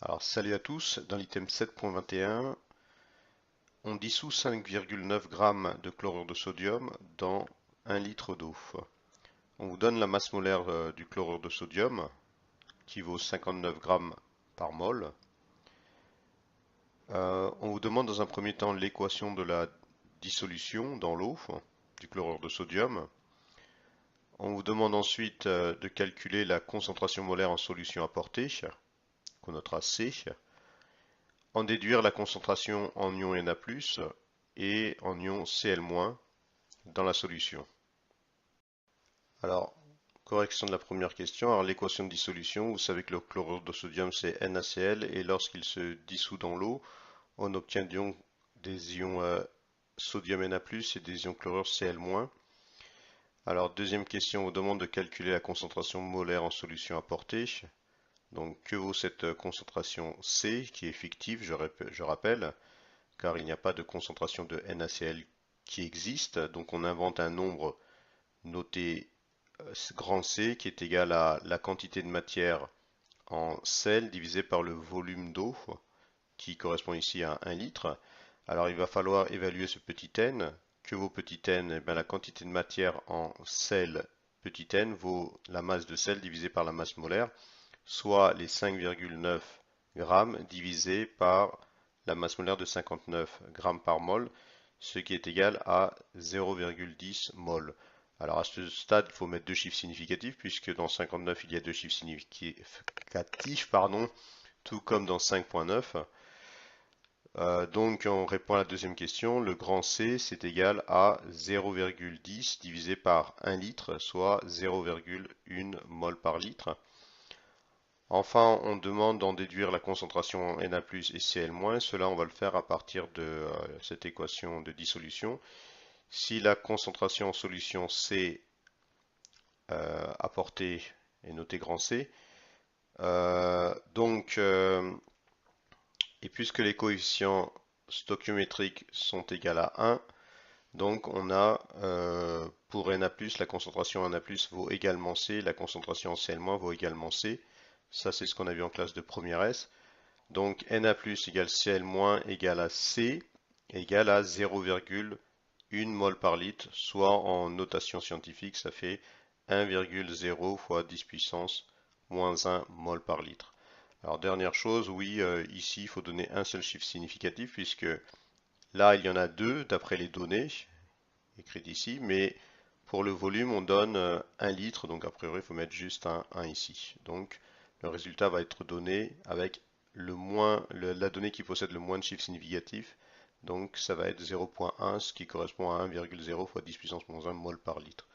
Alors salut à tous, dans l'item 7.21, on dissout 5,9 g de chlorure de sodium dans 1 litre d'eau. On vous donne la masse molaire du chlorure de sodium qui vaut 59 g par mol. On vous demande dans un premier temps l'équation de la dissolution dans l'eau du chlorure de sodium. On vous demande ensuite de calculer la concentration molaire en solution apportée, qu'on notera C. En déduire la concentration en ion Na+, et en ion Cl- dans la solution. Alors, correction de la première question. Alors, l'équation de dissolution, vous savez que le chlorure de sodium c'est NaCl et lorsqu'il se dissout dans l'eau, on obtient des ions sodium Na+, et des ions chlorure Cl-. Alors, deuxième question, on vous demande de calculer la concentration molaire en solution apportée. Donc, que vaut cette concentration C, qui est fictive, je rappelle, car il n'y a pas de concentration de NaCl qui existe. Donc, on invente un nombre noté grand C qui est égal à la quantité de matière en sel divisé par le volume d'eau, qui correspond ici à 1 litre. Alors, il va falloir évaluer ce petit n. Que vaut petit n? Eh bien, la quantité de matière en sel petit n vaut la masse de sel divisée par la masse molaire, soit les 5,9 grammes divisé par la masse molaire de 59 grammes par mol, ce qui est égal à 0,10 mol. Alors à ce stade, il faut mettre deux chiffres significatifs, puisque dans 59, il y a deux chiffres significatifs, tout comme dans 5.9. Donc on répond à la deuxième question, le grand C c'est égal à 0,10 divisé par 1 litre, soit 0,1 mol par litre. Enfin, on demande d'en déduire la concentration en Na+ et Cl-. Cela, on va le faire à partir de cette équation de dissolution. Si la concentration en solution C apportée est notée grand C, et puisque les coefficients stoichiométriques sont égaux à 1, donc on a pour Na+, la concentration en Na+ vaut également C, la concentration en Cl- vaut également C. Ça, c'est ce qu'on a vu en classe de première S. Donc Na+ égale Cl- égale à C égale à 0,1 mol par litre, soit en notation scientifique, ça fait 1,0 fois 10 puissance moins 1 mol par litre. Alors dernière chose, oui, ici il faut donner un seul chiffre significatif, puisque là il y en a deux d'après les données écrites ici, mais pour le volume on donne 1 litre, donc a priori il faut mettre juste un 1 ici. Donc le résultat va être donné avec la donnée qui possède le moins de chiffres significatifs, donc ça va être 0,1, ce qui correspond à 1,0 fois 10 puissance moins 1 mol par litre.